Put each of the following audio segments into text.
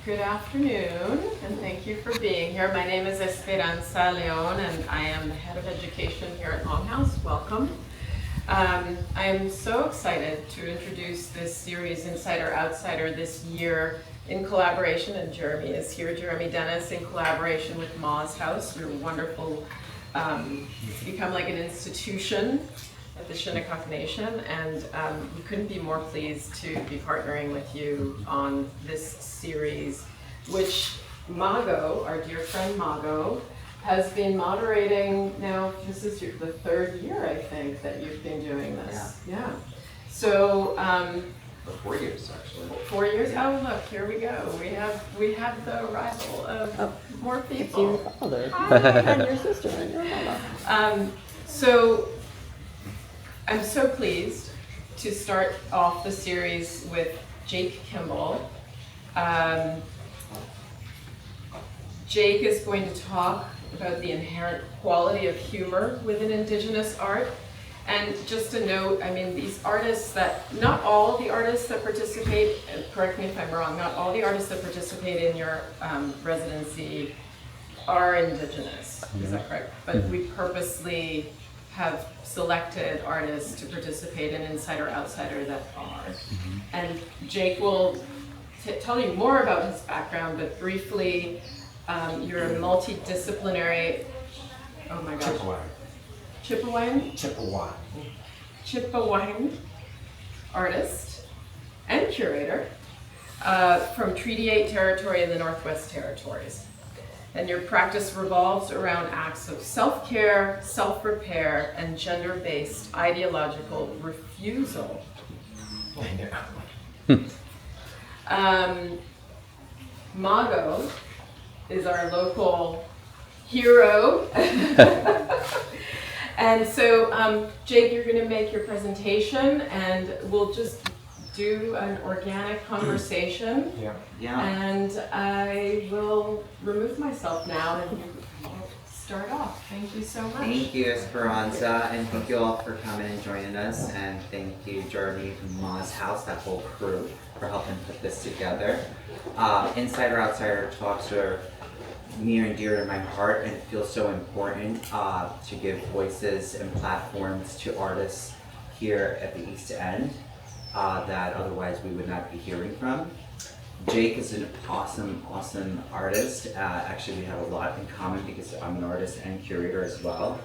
Good afternoon, and thank you for being here. My name is Esperanza Leon, and I am the head of education here at Longhouse. Welcome. I am so excited to introduce this series, Insider Outsider, this year in collaboration, and Jeremy is here, Jeremy Dennis, in collaboration with Ma's House. We're wonderful. It's become like an institution at the Shinnecock Nation, and we couldn't be more pleased to be partnering with you on this series, which Mago, our dear friend Mago, has been moderating now. This is the third year, I think, that you've been doing this. Yeah. So. 4 years, actually. 4 years? Oh, look, here we go. We have the arrival of more people. It's your father. Hi. And your sister and your mama. So I'm so pleased to start off the series with Jake Kimble. Jake is going to talk about the inherent quality of humor within Indigenous art. And just a note, I mean, these artists not all the artists that participate, and correct me if I'm wrong, not all the artists that participate in your residency are Indigenous, is that correct? But we purposely have selected artists to participate in Insider Outsider that are. And Jake will tell you more about his background, but briefly, you're a multidisciplinary, oh my gosh. Chippewan artist and curator from Treaty 8 territory in the Northwest Territories. And your practice revolves around acts of self-care, self-repair, and gender-based ideological refusal. Mago is our local hero. And so, Jake, you're going to make your presentation, and we'll just do an organic conversation. Yeah. And I will remove myself now and start off. Thank you so much. Thank you, Esperanza, and thank you all for coming and joining us. And thank you, Jeremy from Ma's House, that whole crew, for helping put this together. Insider Outsider talks are near and dear to my heart, and it feels so important to give voices and platforms to artists here at the East End that otherwise we would not be hearing from. Jake is an awesome artist. Actually, we have a lot in common because I'm an artist and curator as well.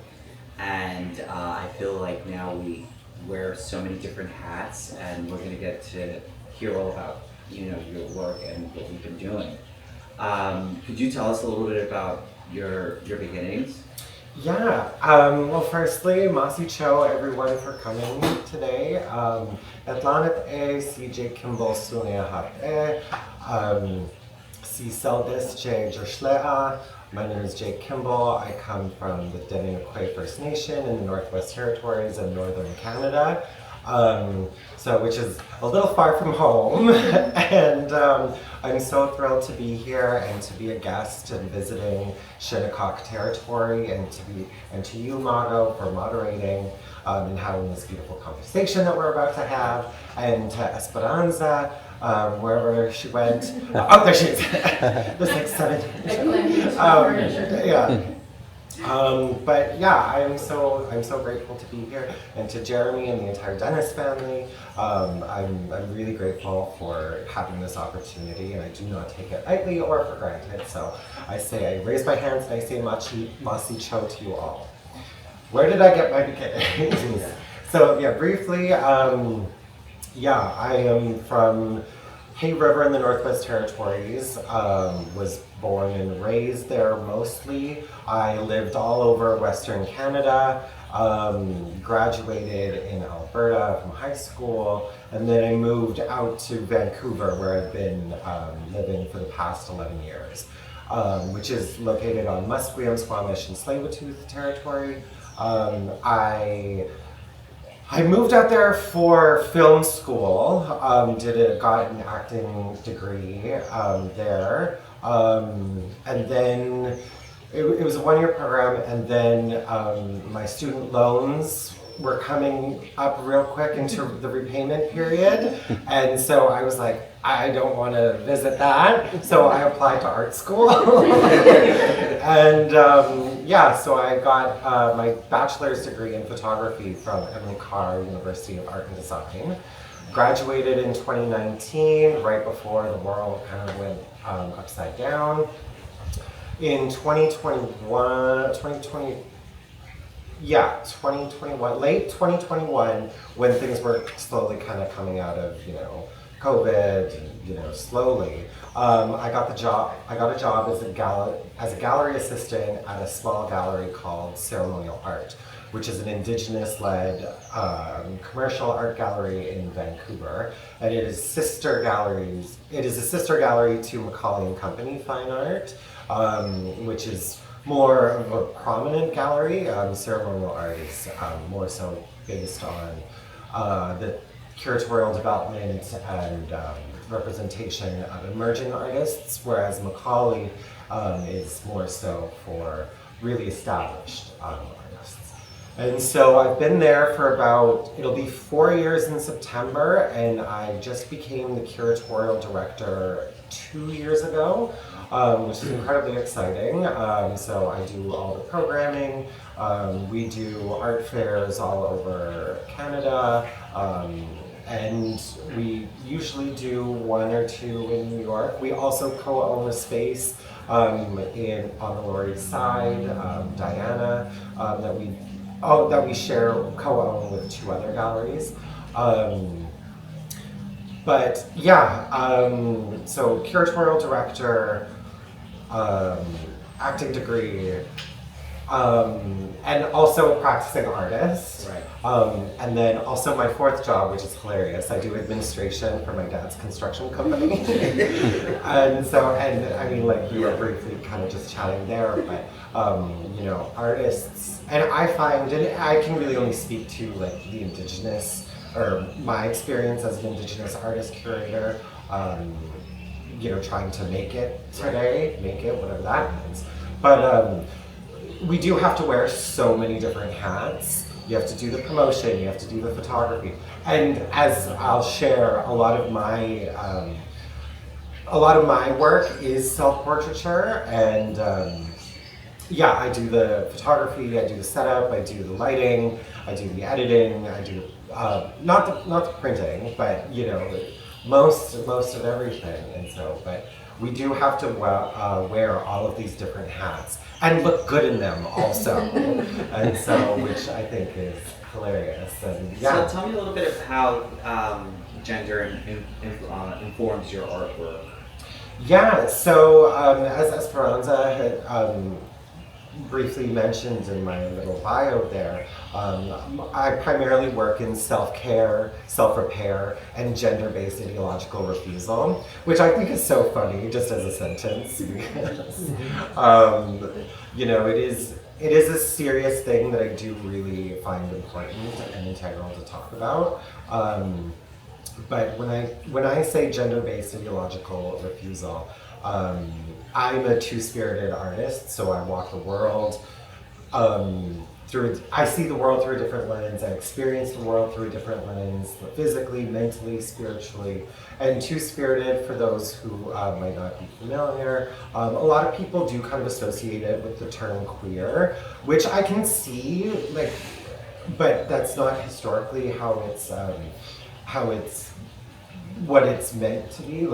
And I feel like now we wear so many different hats, and we're going to get to hear all about your work and what we've been doing. Could you tell us a little bit about your beginnings? Yeah, well, firstly, Masi Cho, everyone, for coming today. Atlanit CJ Kimble Suneahat Si Seldis J Jershlea. My name is Jake Kimble. I come from the Deniquay First Nation in the Northwest Territories and Northern Canada. Which is a little far from home, and I'm so thrilled to be here and to be a guest and visiting Shinnecock territory, and to you, Mago, for moderating and having this beautiful conversation that we're about to have, and to Esperanza, wherever she went. Oh, there she is. There's like 7. Yeah. But yeah, I'm so grateful to be here, and to Jeremy and the entire Dennis family. I'm really grateful for having this opportunity, and I do not take it lightly or for granted. So I raise my hands and I say Masi Cho to you all. Where did I get my beginnings? So yeah, briefly, I am from Hay River in the Northwest Territories. Was born and raised there mostly. I lived all over Western Canada, graduated in Alberta from high school, and then I moved out to Vancouver, where I've been living for the past 11 years, which is located on Musqueam, Squamish, and Tsleil-Waututh territory. I moved out there for film school, got an acting degree there, and then it was a one-year program, and then my student loans we're coming up real quick into the repayment period. And so I was like, I don't want to visit that. So I applied to art school. And so I got my bachelor's degree in photography from Emily Carr University of Art and Design. Graduated in 2019, right before the world kind of went upside down. In 2021, late 2021, when things were slowly kind of coming out of, COVID, slowly, I got a job as a gallery assistant at a small gallery called Ceremonial Art, which is an Indigenous-led commercial art gallery in Vancouver, and it is a sister gallery to Macaulay and Company Fine Art, which is more of a prominent gallery. Ceremonial Art is more so based on the curatorial development and representation of emerging artists, whereas Macaulay is more so for really established artists. And so I've been there for it'll be 4 years in September, and I just became the curatorial director 2 years ago, which is incredibly exciting. So I do all the programming. We do art fairs all over Canada, and we usually do 1 or 2 in New York. We also co-own a space on the Lower East Side, Diana, that we share co-own with 2 other galleries. So curatorial director, acting degree, and also practicing artist. Right. And then also my 4th job, which is hilarious, I do administration for my dad's construction company. We were briefly kind of just chatting there, but artists, and I find, and I can really only speak to the Indigenous, or my experience as an Indigenous artist curator, trying to make it today, whatever that means. But we do have to wear so many different hats. You have to do the promotion, you have to do the photography. And as I'll share, a lot of my work is self-portraiture, and I do the photography, I do the setup, I do the lighting, I do the editing, I do not the printing, but most of everything. And so, but we do have to wear all of these different hats and look good in them also. And so, which I think is hilarious. And So tell me a little bit of how gender informs your artwork. Yeah, so as Esperanza had briefly mentioned in my little bio there, I primarily work in self-care, self-repair, and gender-based ideological refusal, which I think is so funny, just as a sentence, because it is a serious thing that I do really find important and integral to talk about. But when I say gender-based ideological refusal, I'm a two-spirited artist, so I walk the world I see the world through a different lens, I experience the world through a different lens, physically, mentally, spiritually. And two-spirited, for those who might not be familiar, a lot of people do kind of associate it with the term queer, which I can see, but that's not historically how it's what it's meant to be.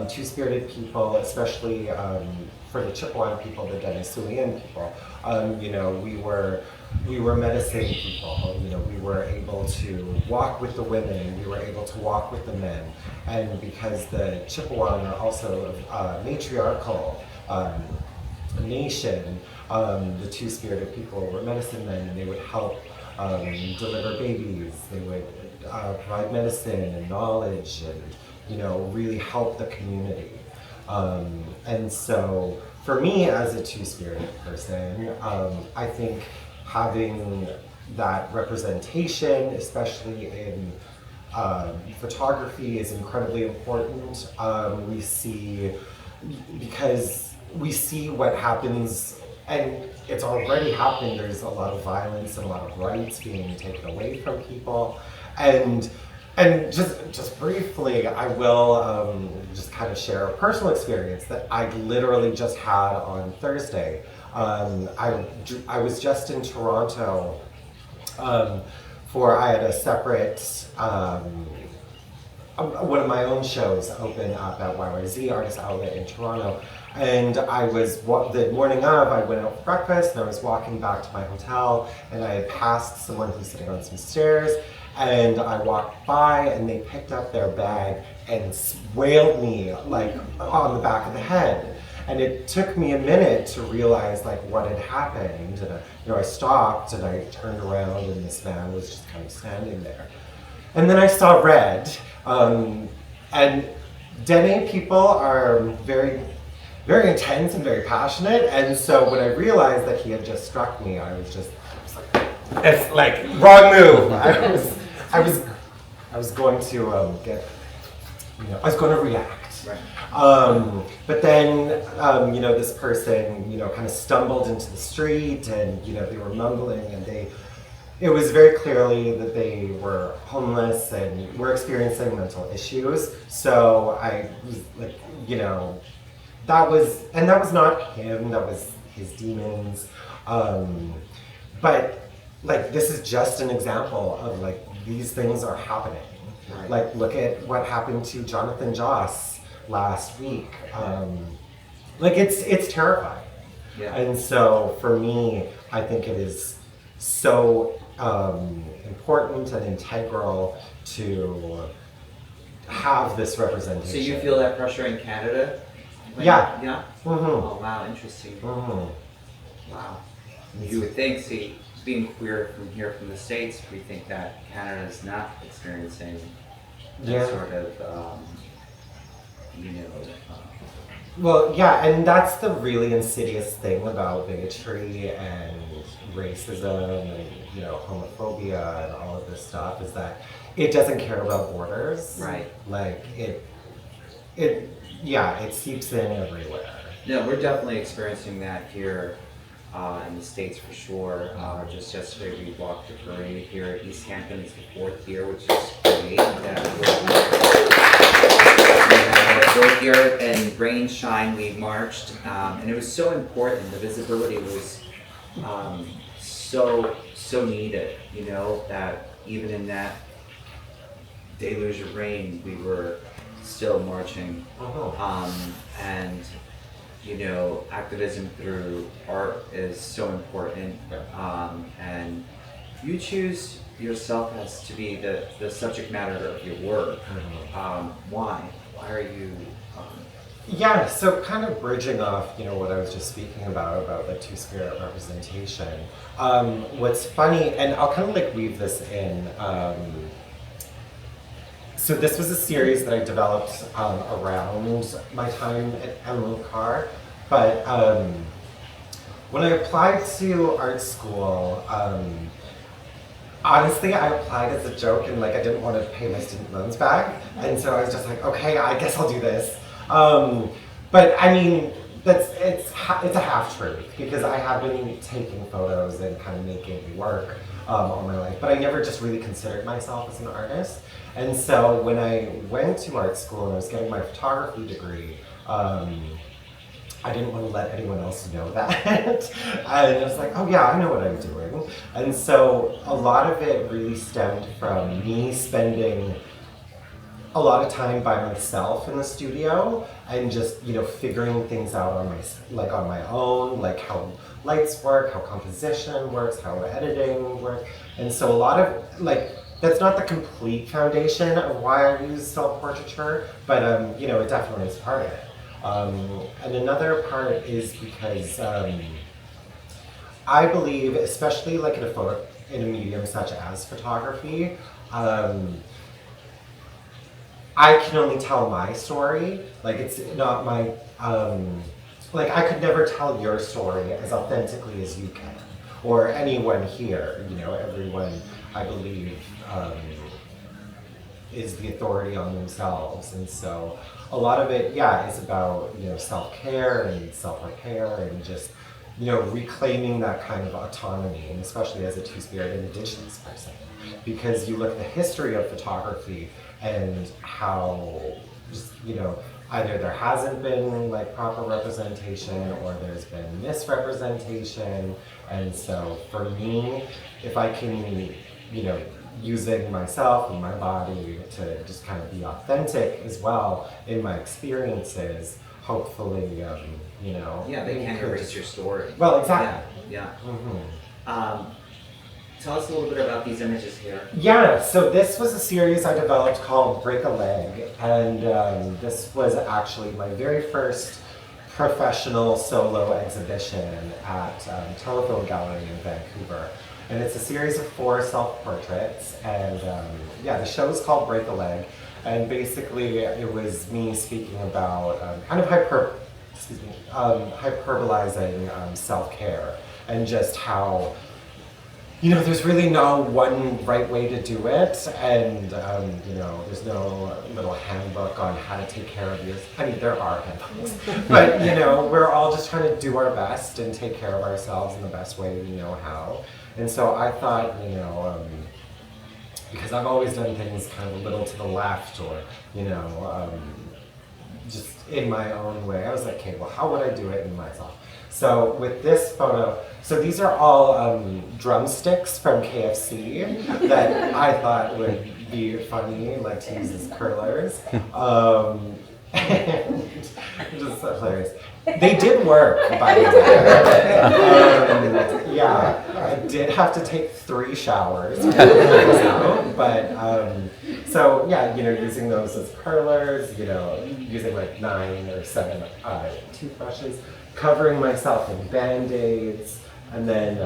Two-spirited people, especially for the Chippewa people, the Denisilian people, we were medicine people. We were able to walk with the women, we were able to walk with the men, and because the Chippewa are also a matriarchal nation, the two-spirited people were medicine men, and they would help deliver babies. They would provide medicine and knowledge, and really help the community. And so for me as a two-spirited person, I think having that representation, especially in photography, is incredibly important. Because we see what happens and it's already happening. There's a lot of violence and a lot of rights being taken away from people. And just briefly, I will just kind of share a personal experience that I literally just had on Thursday. I was just in Toronto I had a separate, one of my own shows open up at YYZ Artist Outlet in Toronto. And the morning of, I went out for breakfast and I was walking back to my hotel and I had passed someone who's sitting on some stairs and I walked by and they picked up their bag and wailed me like on the back of the head. And it took me a minute to realize like what had happened. And I stopped and I turned around and this man was just kind of standing there. And then I saw red. And Dene people are very, very intense and very passionate. And so when I realized that he had just struck me, I was like, it's like wrong move. I was going to I was going to react. Right. But then, this person, kind of stumbled into the street and, they were mumbling and it was very clearly that they were homeless and were experiencing mental issues. So I was like, that was not him, that was his demons. But like, this is just an example of like, these things are happening. Right. Like, look at what happened to Jonathan Joss last week. Like, it's terrifying. Yeah. And so for me, I think it is so important and integral to have this representation. So you feel that pressure in Canada? Yeah. Yeah? Mm-hmm. Oh, wow, interesting. Mm-hmm. Wow. You would think, see, being queer from here from the States, we think that Canada is not experiencing that sort of, Well, yeah, and that's the really insidious thing about bigotry and racism and, homophobia and all of this stuff is that it doesn't care about borders. Right. Like, it seeps in everywhere. No, we're definitely experiencing that here in the States for sure. Just yesterday we walked the parade here at East Hampton. It's the 4th year, which is great. Fourth year and rain, shine, we marched, and it was so important. The visibility was so needed, that even in that deluge of rain, we were still marching. And activism through art is so important. And you choose yourself as to be the subject matter of your work. Why? Why are you? Yeah, so kind of bridging off, what I was just speaking about like two-spirit representation. What's funny, and I'll kind of like weave this in. So this was a series that I developed around my time at Emily Carr, but when I applied to art school, honestly, I applied as a joke and like I didn't want to pay my student loans back, and so I was just like, okay, I guess I'll do this. But I mean, it's a half truth because I have been taking photos and kind of making work all my life, but I never just really considered myself as an artist. And so when I went to art school and I was getting my photography degree, I didn't want to let anyone else know that. And I was like, oh yeah, I know what I'm doing. And so a lot of it really stemmed from me spending a lot of time by myself in the studio and just, figuring things out on my own, like how lights work, how composition works, how editing works. And so a lot of, that's not the complete foundation of why I use self-portraiture, but, it definitely is part of it. And another part is because I believe, especially like in a medium such as photography, I can only tell my story. Like it's not my, I could never tell your story as authentically as you can, or anyone here. Everyone, I believe, is the authority on themselves, and so a lot of it, is about self-care and self-repair and just reclaiming that kind of autonomy, and especially as a two-spirit Indigenous person. Because you look at the history of photography and how, just, either there hasn't been like proper representation or there's been misrepresentation. And so for me, if I can, using myself and my body to just kind of be authentic as well in my experiences, hopefully, Yeah, they can't erase your story. Well, exactly. Yeah. Mm-hmm. Tell us a little bit about these images here. Yeah, so this was a series I developed called Break a Leg, and this was actually my very first professional solo exhibition at Telephone Gallery in Vancouver. And it's a series of 4 self-portraits, and the show is called Break a Leg, and basically it was me speaking about kind of hyperbolizing self-care, and just how there's really no one right way to do it, and there's no little handbook on how to take care of yourself. I mean, there are handbooks, but we're all just trying to do our best and take care of ourselves in the best way we know how. And so I thought, because I've always done things kind of a little to the left, or just in my own way, I was like, okay, well, how would I do it in myself? So with this photo, so these are all drumsticks from KFC that I thought would be funny, like to use as curlers. And just hilarious. They did work, by the way. I did have to take 3 showers, using those as curlers, using like 9 or 7 toothbrushes, covering myself in Band-Aids, and then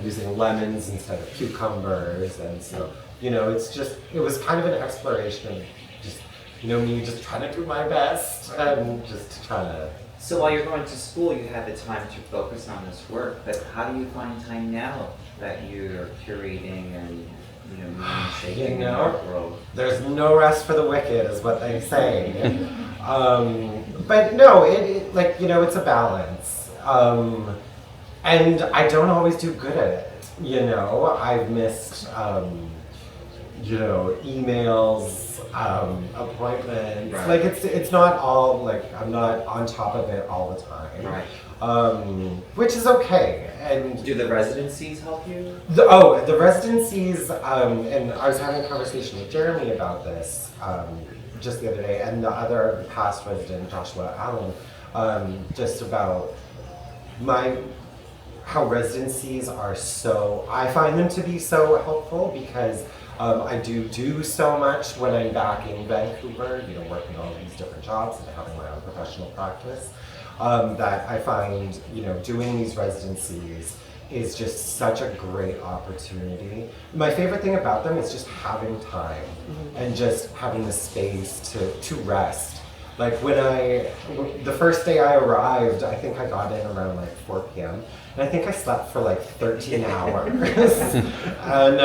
using lemons instead of cucumbers, and so it was kind of an exploration of just me just trying to do my best and just trying to. So while you're going to school, you had the time to focus on this work, but how do you find time now that you're curating and shaping the art world? There's no rest for the wicked, is what they say. But no, it's a balance. And I don't always do good at it. I've missed, emails, appointments. Right. Like it's not all I'm not on top of it all the time. Right. Which is okay. And do the residencies help you? The residencies, and I was having a conversation with Jeremy about this just the other day, and the past resident, Joshua Allen, just about how residencies are I find them to be so helpful, because I do so much when I'm back in Vancouver, working all these different jobs and having my own professional practice, that I find, doing these residencies is just such a great opportunity. My favorite thing about them is just having time and just having the space to rest. Like the first day I arrived, I think I got in around 4 p.m. and I think I slept for 13 hours. And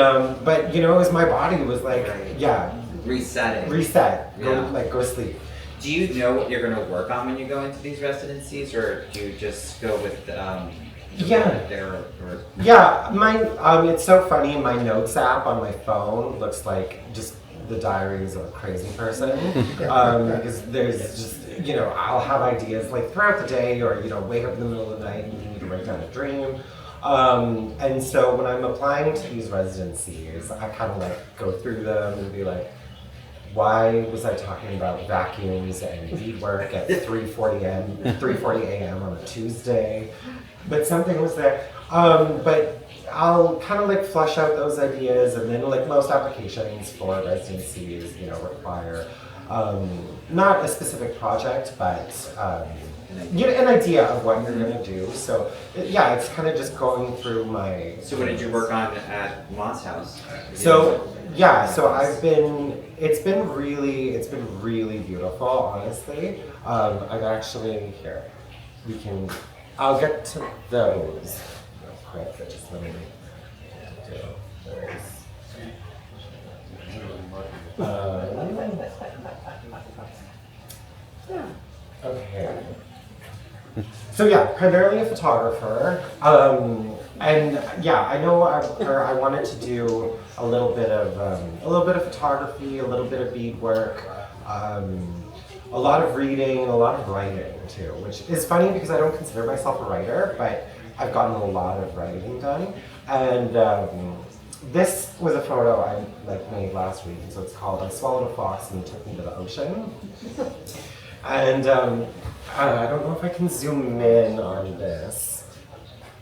but it was my body was resetting. Reset. Yeah. Go sleep. Do you know what you're going to work on when you go into these residencies, or do you just go with it's so funny. My notes app on my phone looks like just the diaries of a crazy person, because there's just I'll have ideas throughout the day, or wake up in the middle of the night and need to write down a dream. And so when I'm applying to these residencies, I kind of go through them and be like, why was I talking about vacuums and beadwork at 3:40 a.m. on a Tuesday? But something was there. But I'll kind of flush out those ideas, and then most applications for residencies, require not a specific project, but an idea of what you're going to do. So it's kind of just going through my. So what did you work on at Moss House? So it's been really beautiful, honestly. I've actually I'll get to those real quick. Just let me do those. Okay. So yeah, primarily a photographer. And yeah, I know I wanted to do a little bit of photography, a little bit of beadwork, a lot of reading, and a lot of writing too, which is funny because I don't consider myself a writer, but I've gotten a lot of writing done. And this was a photo I made last week, and so it's called "I Swallowed a Fox and He Took Me to the Ocean." And I don't know if I can zoom in on this.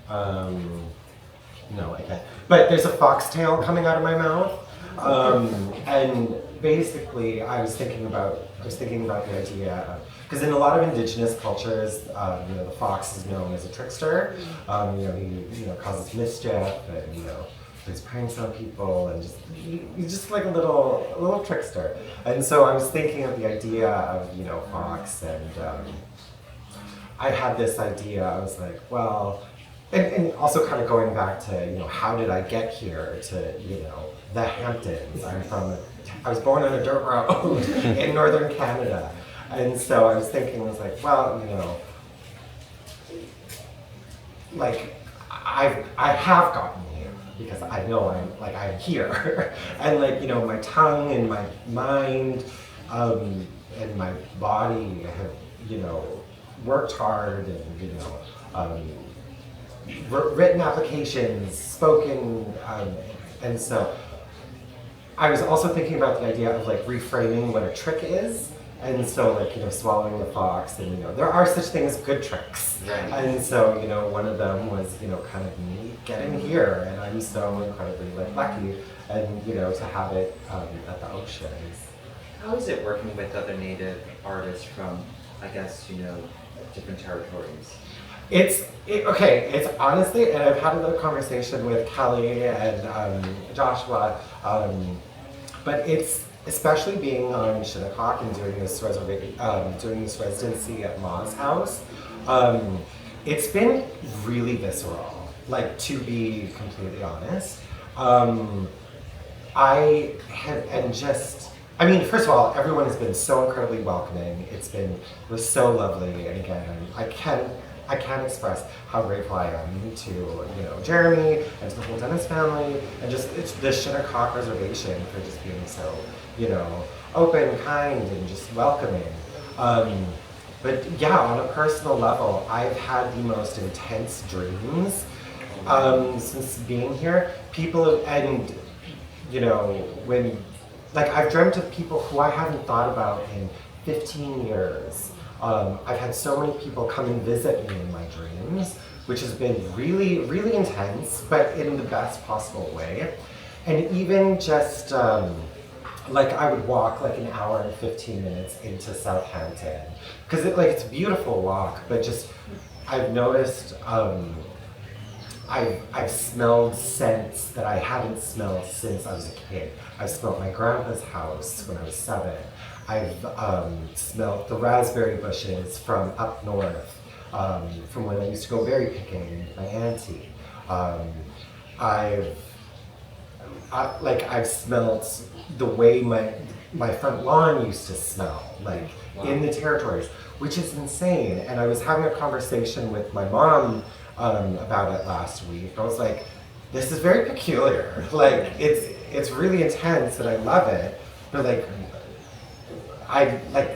No, I can't. But there's a foxtail coming out of my mouth, and basically, I was thinking about the idea, because in a lot of indigenous cultures, the fox is known as a trickster. He causes mischief, and plays pranks on people, and he's just like a little trickster. And so I was thinking of the idea of fox, and I had this idea. I was like, well. And also kind of going back to, how did I get here to, the Hamptons. I was born on a dirt road in northern Canada. And so I was thinking, well, I have gotten here because I know I'm here. And my tongue and my mind and my body have, worked hard and, written applications, spoken, and so I was also thinking about the idea of reframing what a trick is, and so swallowing the fox, and there are such things as good tricks, Right. And so one of them was kind of me getting here, and I'm so incredibly lucky, and to have it at the oceans. How is it working with other Native artists from, I guess, different territories? It's honestly, and I've had a little conversation with Kelly and Joshua, but it's especially being on Shinnecock and doing this residency at Ma's house. It's been really visceral, to be completely honest. First of all, everyone has been so incredibly welcoming. It was so lovely, and again, I can't express how grateful I am to Jeremy and to the whole Dennis family, and just the Shinnecock Reservation for just being so open, kind, and just welcoming. But yeah, on a personal level, I've had the most intense dreams since being here. When I've dreamt of people who I haven't thought about in 15 years. I've had so many people come and visit me in my dreams, which has been really, really intense, but in the best possible way. And even just, I would walk an hour and 15 minutes into Southampton, because it's a beautiful walk, but just, I've noticed, I've smelled scents that I haven't smelled since I was a kid. I've smelled my grandpa's house when I was 7. I've smelled the raspberry bushes from up north, from when I used to go berry picking with my auntie. I've smelled the way my front lawn used to smell, Wow. in the territories, which is insane. And I was having a conversation with my mom about it last week. I was like, this is very peculiar. It's really intense and I love it, but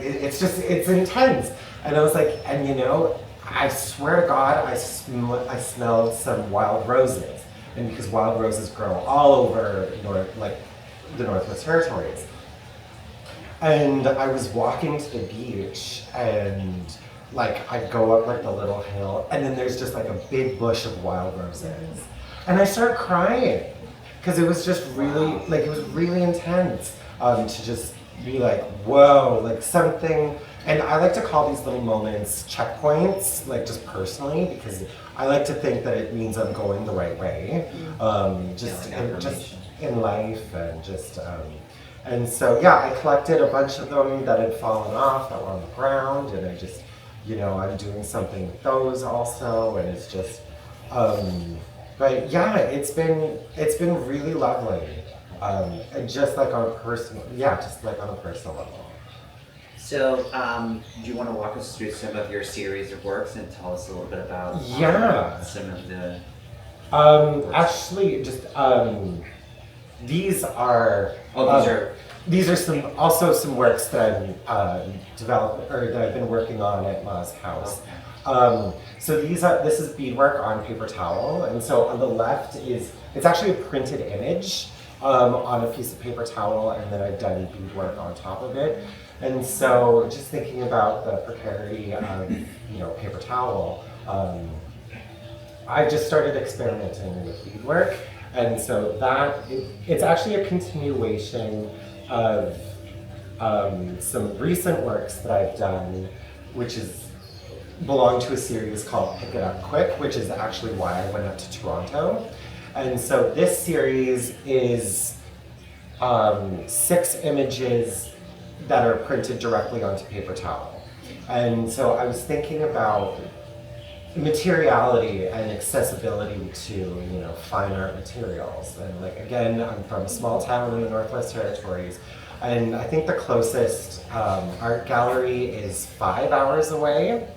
it's intense. And I was like, I swear to God, I smelled some wild roses. And because wild roses grow all over the Northwest Territories. And I was walking to the beach, and I'd go up the little hill, and then there's just a big bush of wild roses. And I started crying, because it was just really, it was really intense to just be whoa, something. And I like to call these little moments checkpoints, just personally, because I like to think that it means I'm going the right way, just in life, and just, and so yeah, I collected a bunch of them that had fallen off, that were on the ground, and I just, I'm doing something with those also, and it's just, but yeah, it's been really lovely, and just on a personal level. So, do you want to walk us through some of your series of works and tell us a little bit about some of the actually, just these are these are some works that I'm developed or that I've been working on at Ma's house. So this is beadwork on paper towel, and so on the left it's actually a printed image on a piece of paper towel, and then I've done beadwork on top of it. And so just thinking about the precarity of paper towel, I just started experimenting with beadwork, and so it's actually a continuation of some recent works that I've done, which belong to a series called Pick It Up Quick, which is actually why I went up to Toronto. And so this series is 6 images that are printed directly onto paper towel. And so I was thinking about materiality and accessibility to fine art materials. And again, I'm from a small town in the Northwest Territories, and I think the closest art gallery is 5 hours away.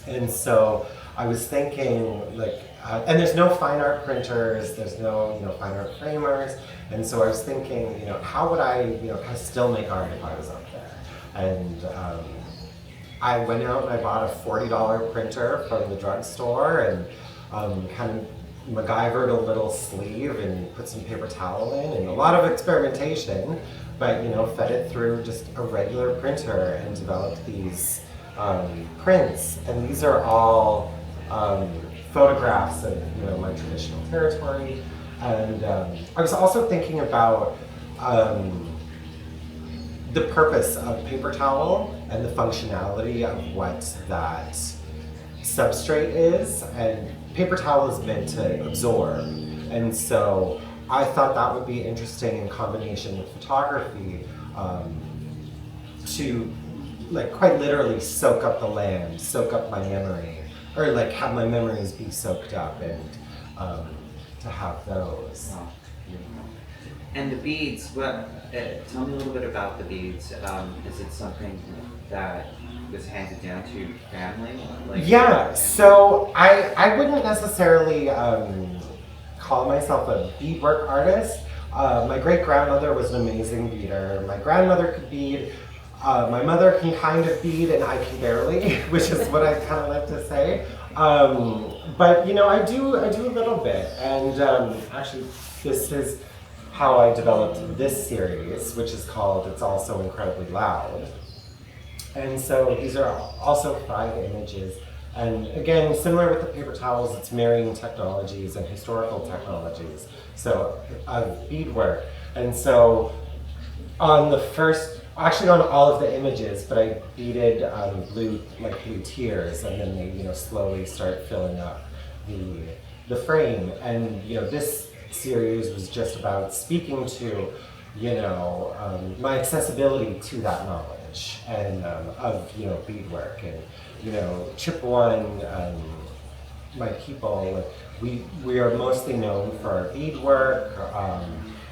And so I was thinking and there's no fine art printers, there's no fine art framers, and so I was thinking, how would I kind of still make art if I was up there? And I went out and I bought a $40 printer from the drugstore and kind of MacGyvered a little sleeve and put some paper towel in, and a lot of experimentation, but fed it through just a regular printer and developed these prints. And these are all photographs of my traditional territory. And I was also thinking about the purpose of paper towel and the functionality of what that substrate is. And paper towel is meant to absorb. And so I thought that would be interesting in combination with photography to quite literally soak up the land, soak up my memory, or have my memories be soaked up, and to have those. And the beads, tell me a little bit about the beads. Is it something that was handed down to your family? So I wouldn't necessarily call myself a beadwork artist. My great-grandmother was an amazing beader. My grandmother could bead. My mother can kind of bead, and I can barely, which is what I kind of like to say. But I do a little bit, and actually, this is how I developed this series, which is called "It's All So Incredibly Loud." And so these are also 5 images, and again, similar with the paper towels, it's marrying technologies and historical technologies. So beadwork, and so on on all of the images, but I beaded blue tears, and then they slowly start filling up the frame. And this series was just about speaking to my accessibility to that knowledge and of beadwork, and Chipewyan, my people, we are mostly known for our beadwork,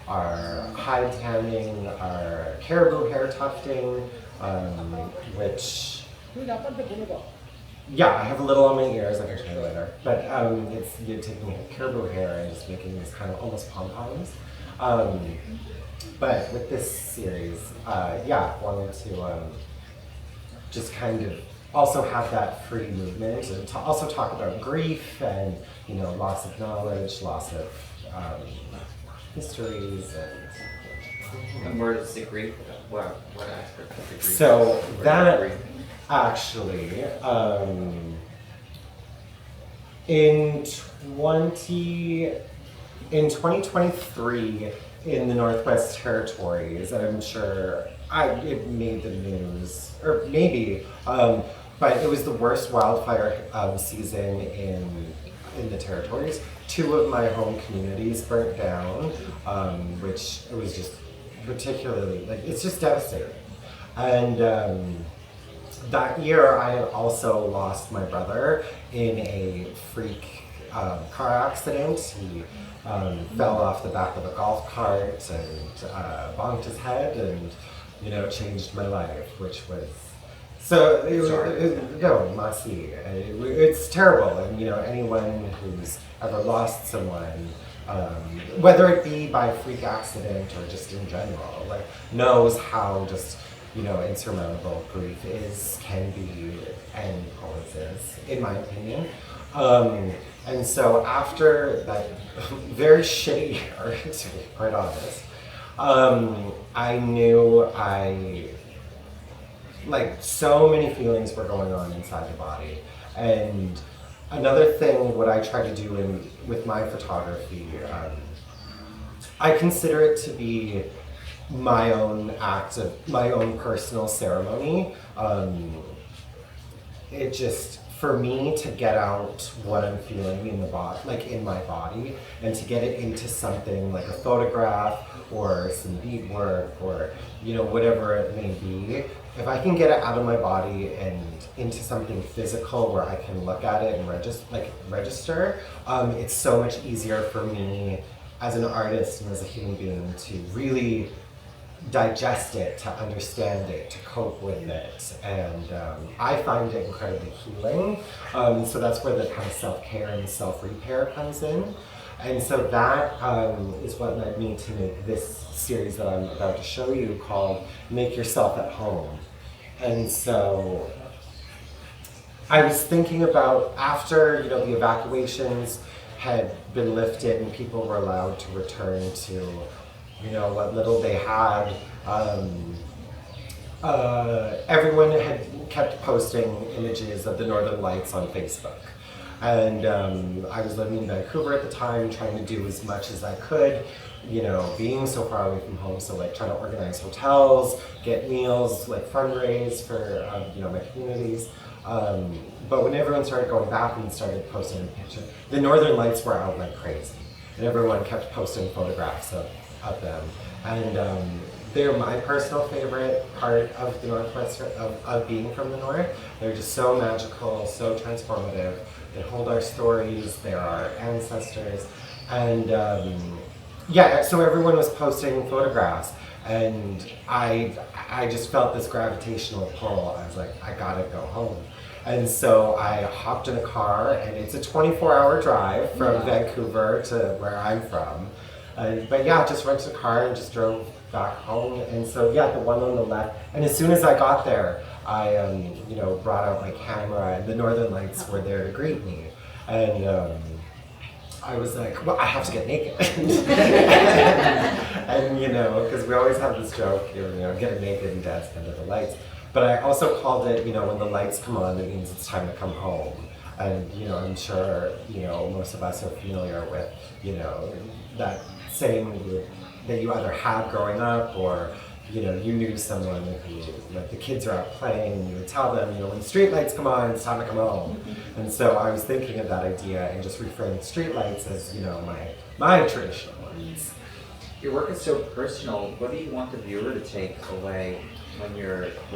our hide tanning, our caribou hair tufting, which, I have a little on my ears, I can show you later, but it's taking caribou hair and just making these kind of almost pom-poms. But with this series, wanted to just kind of also have that free movement, and to also talk about grief and loss of knowledge, loss of histories, and where does the grief? What aspect of the grief? So that actually, in 2023 in the Northwest Territories, and I'm sure it made the news, or maybe, but it was the worst wildfire season in the Territories. 2 of my home communities burnt down, which it was just particularly, it's just devastating. And that year I had also lost my brother in a freak car accident. He fell off the back of a golf cart and bonked his head, and changed my life, which was, so, no, Masi, it's terrible, and anyone who's ever lost someone, whether it be by freak accident or just in general, like, knows how just, insurmountable grief can be, and always is, in my opinion. And so after that very shitty year, to be quite honest, I knew so many feelings were going on inside the body. And another thing, what I try to do with my photography, I consider it to be my own act of my own personal ceremony. It just, for me to get out what I'm feeling in the body, in my body, and to get it into something like a photograph or some beadwork or whatever it may be. If I can get it out of my body and into something physical where I can look at it and register, it's so much easier for me as an artist and as a human being to really digest it, to understand it, to cope with it, and I find it incredibly healing. So that's where the kind of self-care and self-repair comes in. And so that is what led me to make this series that I'm about to show you called Make Yourself at Home. And so I was thinking about after the evacuations had been lifted and people were allowed to return to what little they had. Everyone had kept posting images of the Northern Lights on Facebook. And I was living in Vancouver at the time, trying to do as much as I could, being so far away from home. So trying to organize hotels, get meals, fundraise for, my communities. But when everyone started going back and started posting pictures, the Northern Lights were out like crazy. And everyone kept posting photographs of them. And they're my personal favorite part of the Northwest, of being from the North. They're just so magical, so transformative. They hold our stories, they're our ancestors. And so everyone was posting photographs. And I just felt this gravitational pull. I was like, I gotta go home. And so I hopped in a car, and it's a 24-hour drive from Vancouver to where I'm from. But just rented a car and just drove back home. And so the one on the left, and as soon as I got there, I brought out my camera, and the Northern Lights were there to greet me. And I was like, well, I have to get naked. and because we always have this joke, getting naked and dancing under the lights. But I also called it, when the lights come on, it means it's time to come home. And, I'm sure, most of us are familiar with, that saying that you either had growing up, or, you knew someone who, the kids are out playing, and you would tell them, when the street lights come on, it's time to come home. Mm-hmm. And so I was thinking of that idea and just referring street lights as, my traditional ones. Your work is so personal. What do you want the viewer to take away when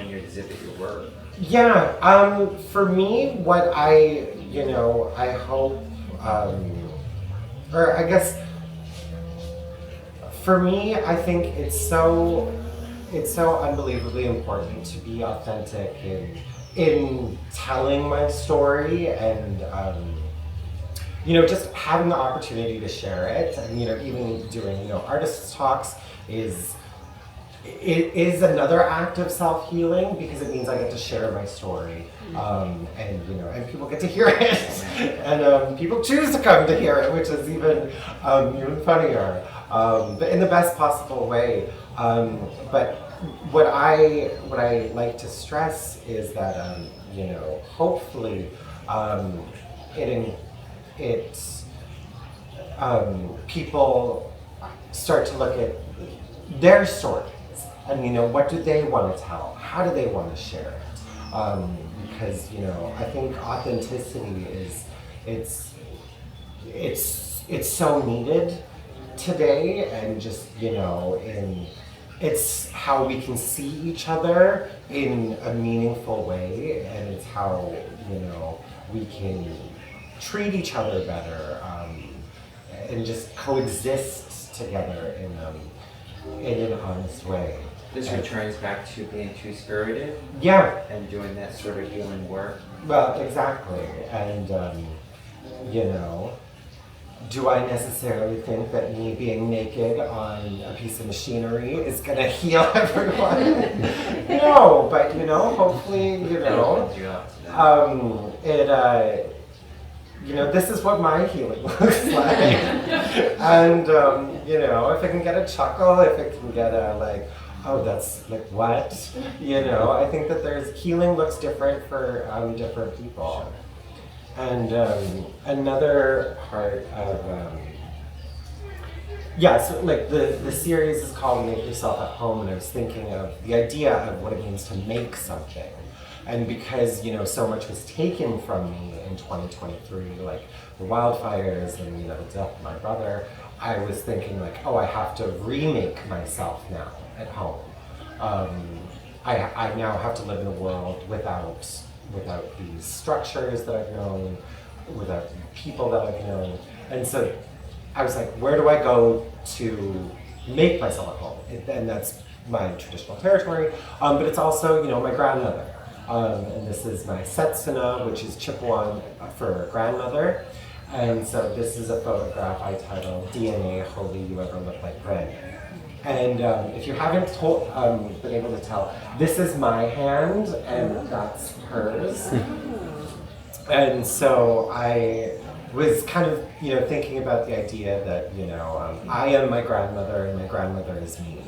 you exhibit your work? For me, what I hope, or I guess, for me, I think it's so unbelievably important to be authentic in telling my story, and just having the opportunity to share it, and even doing artists' talks is another act of self-healing, because it means I get to share my story, and people get to hear it, and people choose to come to hear it, which is even funnier, but in the best possible way. But what I like to stress is that hopefully people start to look at their stories, and what do they want to tell? How do they want to share it? Because I think authenticity it's so needed today, and just it's how we can see each other in a meaningful way, and it's how we can treat each other better, and just coexist together in an honest way. This returns back to being two-spirited Yeah, and doing that sort of healing work. well, exactly. And, you know, do I necessarily think that me being naked on a piece of machinery is going to heal everyone? No, but, you know, hopefully, you know, you know, this is what my healing looks like. And, you know, if I can get a chuckle, if it can get a, like, oh, that's like what? You know, I think that healing looks different for different people. And another part of, so like the series is called Make Yourself at Home, and I was thinking of the idea of what it means to make something. And because, you know, so much was taken from me in 2023, like the wildfires and, you know, the death of my brother, I was thinking like, oh, I have to remake myself now at home. I now have to live in a world without these structures that I've known, without people that I've known. And so I was like, where do I go to make myself at home? And that's my traditional territory, but it's also, you know, my grandmother. And this is my Setsuna, which is Chippewa for grandmother. And so this is a photograph I titled DNA, Holy You Ever Look Like Grin. And if you haven't been able to tell, this is my hand and that's hers. And so I was kind of, you know, thinking about the idea that, you know, I am my grandmother and my grandmother is me.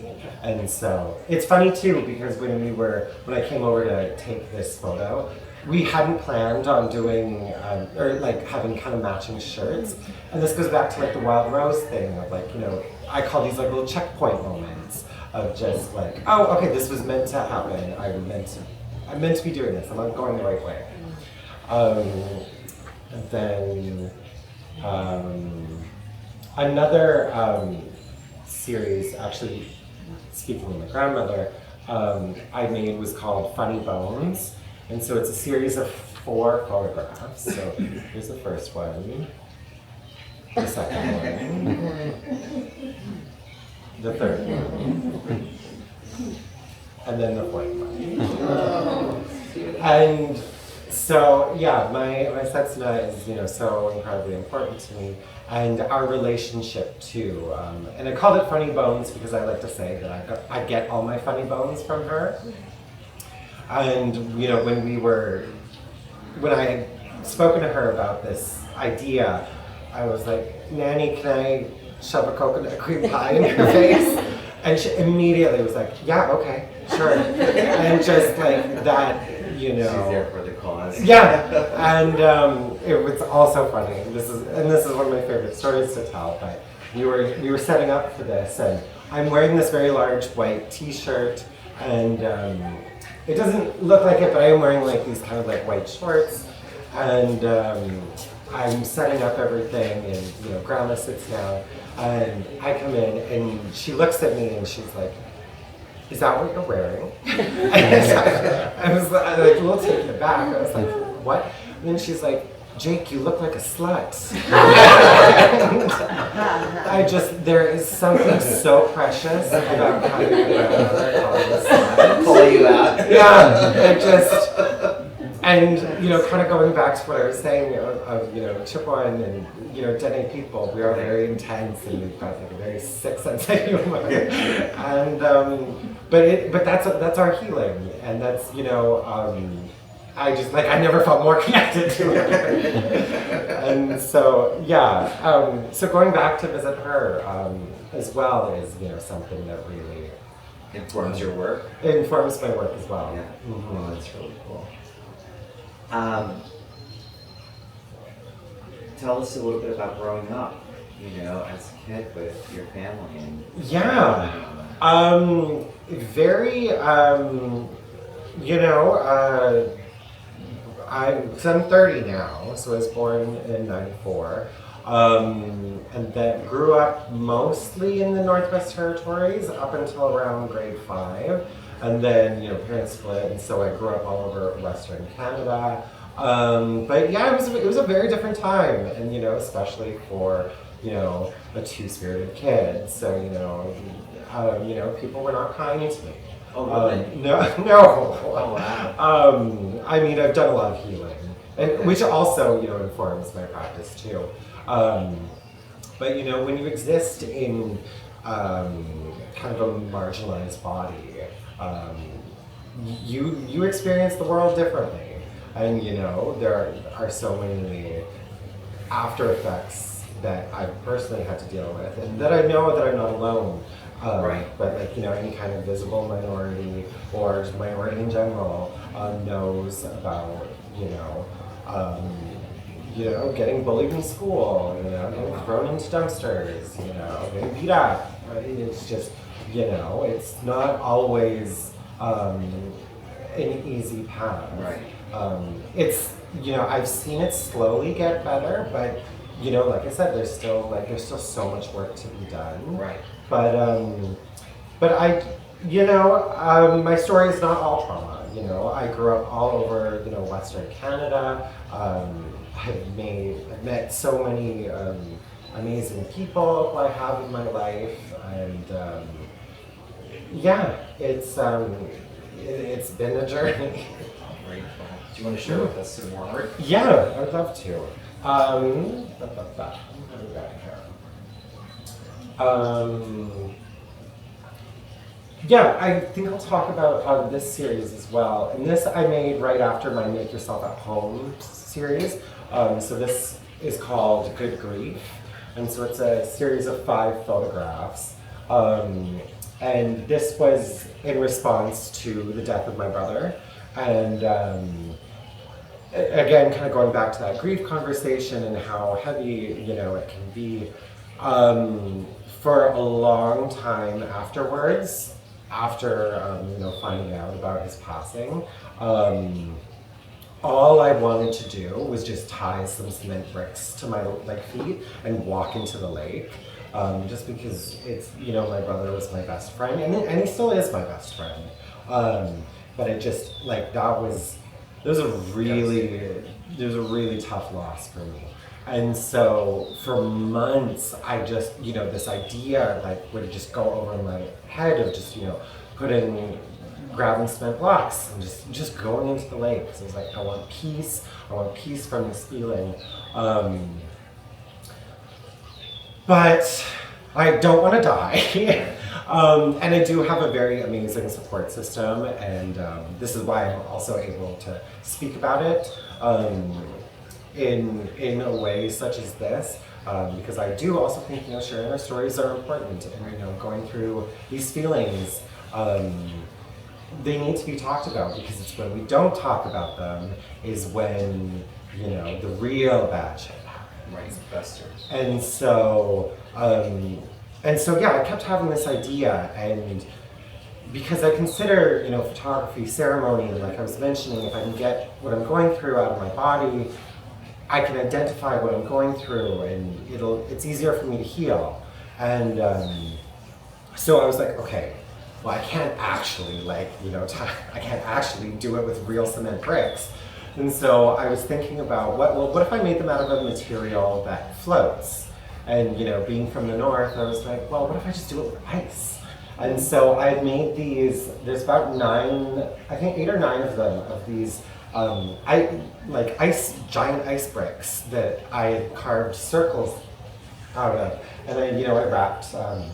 And so it's funny too, because when I came over to take this photo, we hadn't planned on doing, or like having kind of matching shirts. And this goes back to like the Wild Rose thing of like, you know, I call these like little checkpoint moments of just like, oh, okay, this was meant to happen. I'm meant to be doing this. I'm not going the right way. And then another series, actually, speaking of my grandmother, I made was called Funny Bones. And so it's a series of 4 photographs. So here's the first one, the second one, the third one, and then the fourth one. And so, yeah, my Setsuna is, you know, so incredibly important to me, and our relationship too. And I called it Funny Bones because I like to say that I get all my funny bones from her. And, you know, when I had spoken to her about this idea, I was like, Nanny, can I shove a coconut cream pie in your face? And she immediately was like, yeah, okay, sure. And just like that, you know. She's there for the cause. Yeah, and it was also funny. This is one of my favorite stories to tell. But we were setting up for this, and I'm wearing this very large white T-shirt, and it doesn't look like it, but I am wearing like these kind of like white shorts, and I'm setting up everything, and you know, Grandma sits down, and I come in, and she looks at me, and she's like, "Is that what you're wearing?" I was like a little taken aback. I was like, "What?" And then she's like, "Jake, you look like a slut." There is something so precious about having a grandmother call you a slut. Pull you out. Yeah, and you know, kind of going back to what I was saying of you know, Chippewa and you know, Dene people, we are very intense and we've got like a very sick sense of humor. And but that's our healing, and that's, you know, I never felt more connected to her. And so, yeah, so going back to visit her as well is, you know, something that really Informs your work. It informs my work as well. Yeah. Mm-hmm. Oh, that's really cool. Tell us a little bit about growing up, you know, as a kid with your family. And very, you know, I'm 30 now, so I was born in '94, and then grew up mostly in the Northwest Territories up until around grade 5, and then, you know, parents split, and so I grew up all over Western Canada. But yeah, it was a very different time, and you know, especially for, you know, a two-spirited kid. So you know, people were not kind to me. Oh, really? No. Oh, wow. I mean, I've done a lot of healing, and which also, informs my practice too. But when you exist in kind of a marginalized body, you experience the world differently, and there are so many after effects that I've personally had to deal with, and that I know that I'm not alone. Right. But any kind of visible minority or minority in general knows about getting bullied in school, getting thrown into dumpsters, getting beat up. It's just it's not always an easy path. Right. It's I've seen it slowly get better, but like I said, there's still so much work to be done. Right. But my story is not all trauma. I grew up all over Western Canada. I've met so many amazing people who I have in my life, and it's been a journey. Great. Do you want to share with us some more art? Yeah, I'd love to. What do we got here? Yeah, I think I'll talk about this series as well. And this I made right after my Make Yourself at Home series. So this is called Good Grief. And so it's a series of 5 photographs. And this was in response to the death of my brother. And again, kind of going back to that grief conversation and how heavy, it can be. For a long time afterwards, after finding out about his passing, all I wanted to do was just tie some cement bricks to my feet and walk into the lake, just because it's my brother was my best friend, and he still is my best friend. But it just there was a really tough loss for me. And so for months, I just, this idea would just go over my head of just, grabbing cement blocks and just going into the lake. So it was I want peace from this feeling. But I don't want to die. And I do have a very amazing support system, and this is why I'm also able to speak about it. In a way such as this, because I do also think sharing our stories are important, and going through these feelings, they need to be talked about, because it's when we don't talk about them is when the real bad shit happens. Right, festers. And so yeah, I kept having this idea, and because I consider photography ceremony, and like I was mentioning, if I can get what I'm going through out of my body, I can identify what I'm going through, and it's easier for me to heal. And so I was like, okay, well, I can't actually I can't actually do it with real cement bricks. And so I was thinking about what if I made them out of a material that floats? And being from the north, I was like, well, what if I just do it with ice? And so I made these. There's about 8 or 9 of them, of these. Giant ice bricks that I had carved circles out of, and then I wrapped a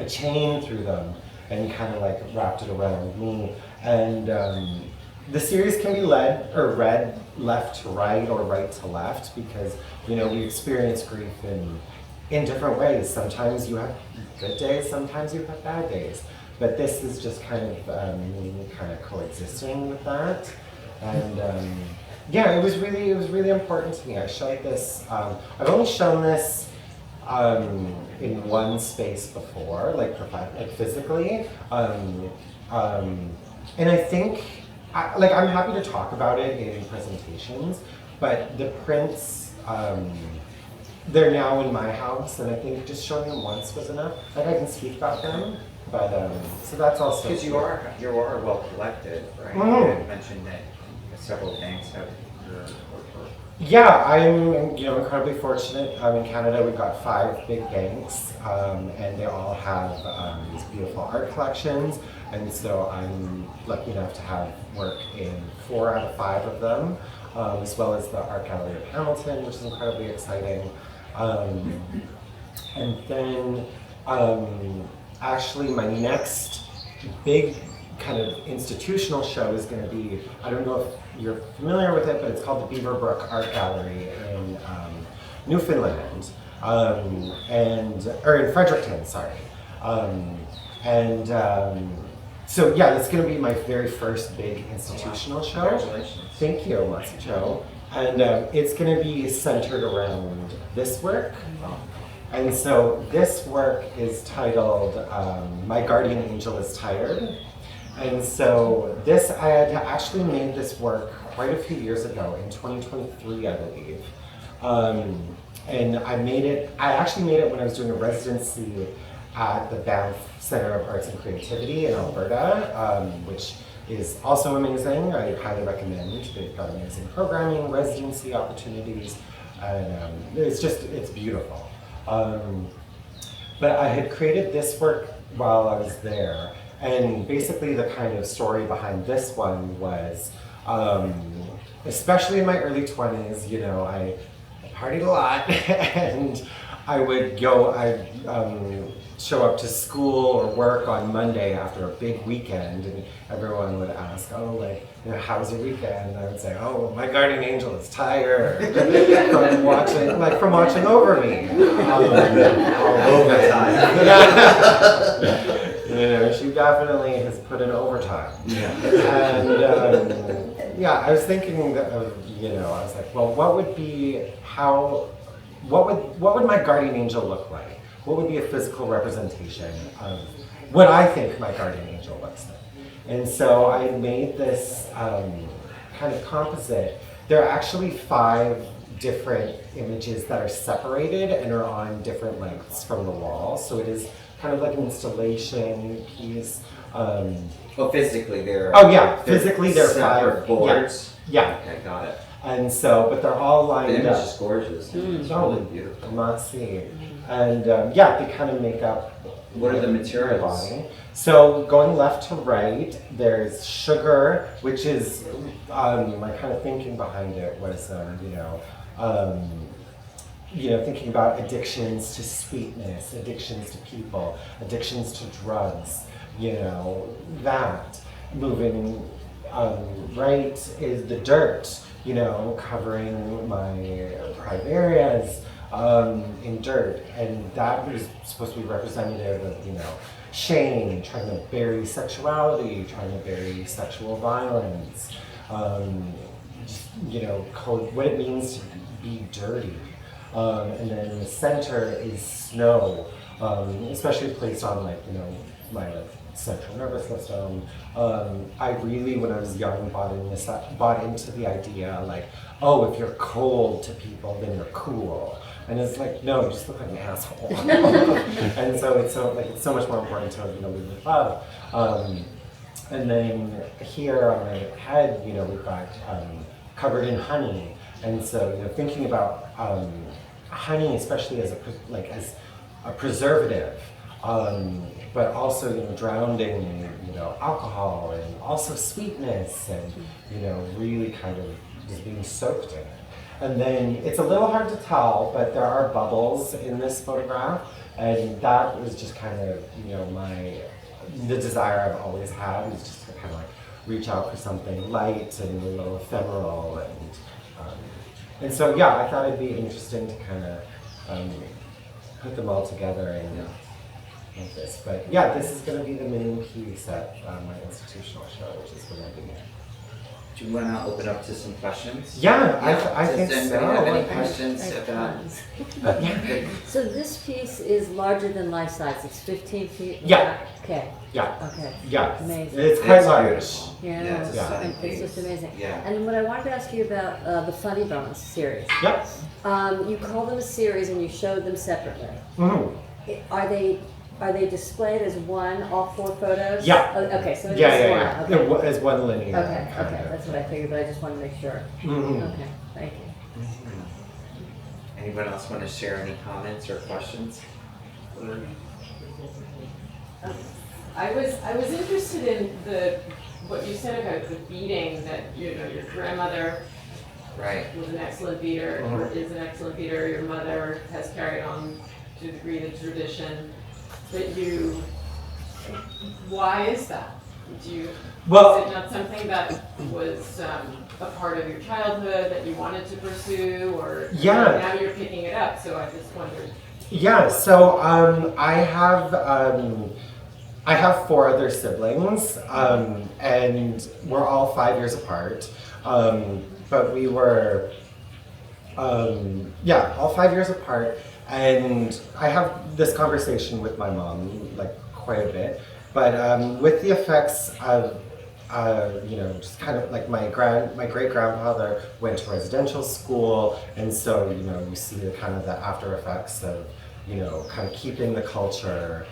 chain through them and kind of wrapped it around me. And the series can be read left to right or right to left, because we experience grief in different ways. Sometimes you have good days, sometimes you have bad days, but this is just kind of coexisting with that. And it was really important to me. I showed this. I've only shown this in one space before, physically. And I think, I'm happy to talk about it in presentations. But the prints, they're now in my house, and I think just showing them once was enough. I can speak about them. But so that's also because you are well collected, right? Mm-hmm. You had mentioned that several things have Yeah, I'm incredibly fortunate. In Canada, we've got 5 big banks, and they all have these beautiful art collections. And so I'm lucky enough to have work in 4 out of 5 of them, as well as the Art Gallery of Hamilton, which is incredibly exciting. And then actually my next big kind of institutional show is going to be, I don't know if you're familiar with it, but it's called the Beaverbrook Art Gallery in Newfoundland, or in Fredericton, sorry. So yeah, that's going to be my very first big institutional show. Congratulations. Thank you, Matsu Cho. And it's going to be centered around this work. And so this work is titled My Guardian Angel is Tired. And so I had actually made this work quite a few years ago, in 2023, I believe. And I actually made it when I was doing a residency at the Banff Center of Arts and Creativity in Alberta, which is also amazing. I highly recommend. They've got amazing programming, residency opportunities, and it's beautiful. But I had created this work while I was there, and basically the kind of story behind this one was, especially in my early 20s, I partied a lot, and I'd show up to school or work on Monday after a big weekend, and everyone would ask, how was your weekend? And I would say, my guardian angel is tired from watching over me. All over time. She definitely has put in overtime. Yeah. And I was thinking of, I was like, well, what would my guardian angel look like? What would be a physical representation of what I think my guardian angel looks like? And so I made this kind of composite. There are actually 5 different images that are separated and are on different lengths from the wall. So it is kind of like an installation piece. Physically they're... physically they're 5 boards. Yeah. Okay, got it. And so, but they're all lined up. The image is gorgeous. It's really beautiful. Must see. And they kind of make up. What are the materials? Body. So going left to right, there's sugar, which is my kind of thinking behind it was, thinking about addictions to sweetness, addictions to people, addictions to drugs. That moving right is the dirt. Covering my private areas in dirt, and that was supposed to be representative of, shame, trying to bury sexuality, trying to bury sexual violence, what it means to be dirty. And then in the center is snow, especially placed on my central nervous system. I really, when I was young, bought into the idea if you're cold to people, then you're cool. And it's like, no, you just look like an asshole. And so it's so much more important to live with love. And then here on my head, we've got covered in honey. And so thinking about honey, especially as a preservative. But also, drowning in, alcohol and also sweetness and, really kind of just being soaked in it. And then it's a little hard to tell, but there are bubbles in this photograph, and that was just kind of, the desire I've always had is just to kind of reach out for something light and a little ephemeral, and so I thought it'd be interesting to kind of put them all together and. Like this, but this is going to be the main piece at my institutional show, which is going to be. Do you want to open up to some questions? Yeah, I think so. Does anybody have any questions about? So this piece is larger than life size. It's 15 feet. Yeah. Okay. Yeah. Okay. Yeah. Amazing. It's quite large. Beautiful. Yeah. It's just amazing. Yeah. And what I wanted to ask you about the Funny Bones series. Yep. You called them a series and you showed them separately. Mm-hmm. Are they are they displayed as one, all 4 photos? Yeah. Oh, okay, so it is Yeah. one. Okay. As one linear. Okay, kind okay, of. that's what I figured, but I just wanted to make sure. Mhm. Okay, thank you. Anyone else want to share any comments or questions? I was interested in what you said about the beating, that your grandmother Right. was an excellent beater, or Mhm. is an excellent beater. Your mother has carried on to a degree the tradition. Why is that? Well, Is it not something that was a part of your childhood that you wanted to pursue, or Yeah. now you're picking it up? So I just wondered. yeah. So I have 4 other siblings, and we're all 5 years apart. But we were, all 5 years apart. And I have this conversation with my mom, like, quite a bit. But with the effects of, just kind of like my great-grandfather went to residential school, and so, you see the kind of the after effects of, kind of keeping the culture,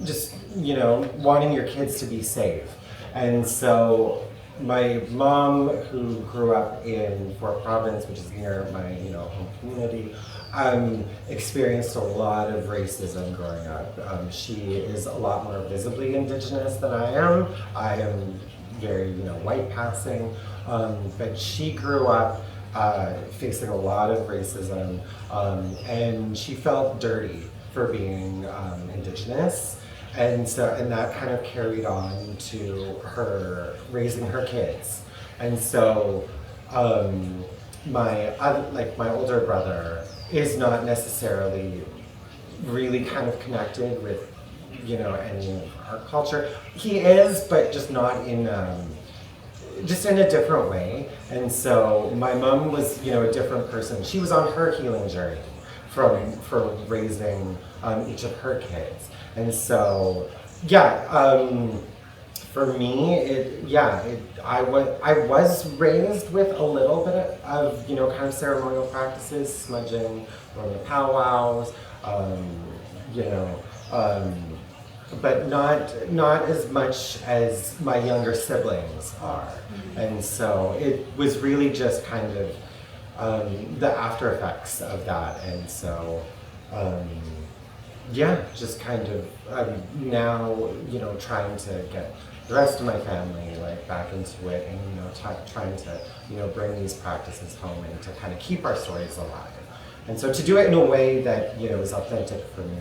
just, wanting your kids to be safe. And so my mom, who grew up in Fort Province, which is near my, home community, experienced a lot of racism growing up. She is a lot more visibly Indigenous than I am. I am very, white passing, but she grew up facing a lot of racism, and she felt dirty for being Indigenous. And that kind of carried on to her raising her kids. And so my older brother is not necessarily really kind of connected with, any of our culture. He is, but just not in, just in a different way. And so my mom was, a different person. She was on her healing journey for raising each of her kids. And so, for me, I was raised with a little bit of, kind of ceremonial practices, smudging, going to powwows, but not as much as my younger siblings are. And so it was really just kind of the after effects of that. And so, just kind of now, trying to get the rest of my family like back into it, and trying to bring these practices home and to kind of keep our stories alive. And so to do it in a way that is authentic for me.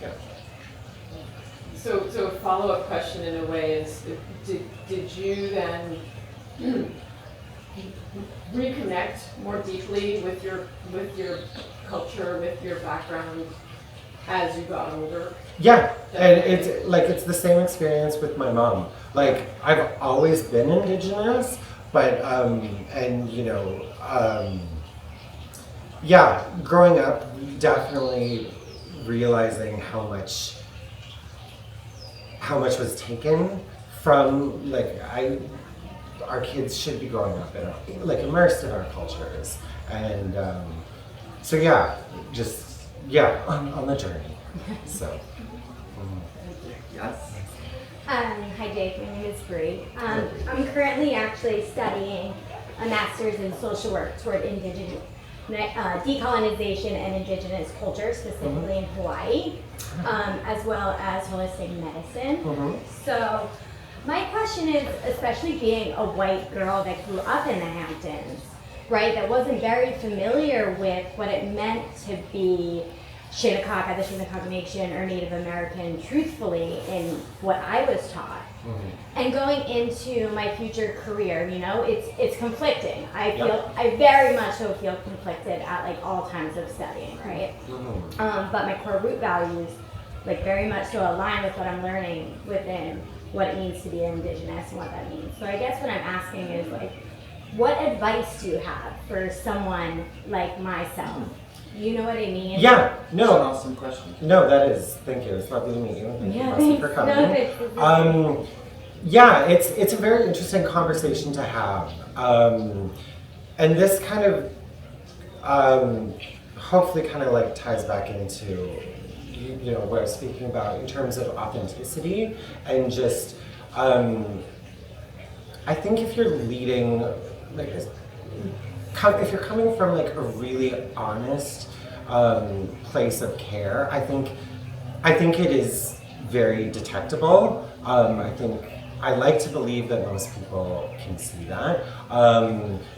Yeah. So a follow-up question in a way is, did you then reconnect more deeply with your culture, with your background as you got older? Yeah, and it's the same experience with my mom. Like, I've always been Indigenous, but growing up, definitely realizing how much was taken from, our kids should be growing up in, immersed in our cultures. And on the journey. So. Yes. Hi Jake, my name is Bree. I'm currently actually studying a master's in social work toward Indigenous decolonization and Indigenous culture, specifically in Hawaii, as well as holistic medicine. So my question is, especially being a white girl that grew up in the Hamptons, right, that wasn't very familiar with what it meant to be Shinnecock, the Shinnecock Nation, or Native American, truthfully, in what I was taught. And going into my future career, it's conflicting. I very much so feel conflicted at all times of studying, right? But my core root values, very much so align with what I'm learning within what it means to be Indigenous and what that means. So I guess what I'm asking is, what advice do you have for someone like myself? You know what I mean? Yeah, no. That's an awesome question. No, that is. Thank you. It's lovely to meet you. Thank you, Marcy, thanks. for coming. No, It's a very interesting conversation to have, and this kind of hopefully kind of ties back into what I was speaking about in terms of authenticity and just, I think if you're leading, like, if you're coming from like a really honest place of care, I think it is very detectable. I like to believe that most people can see that.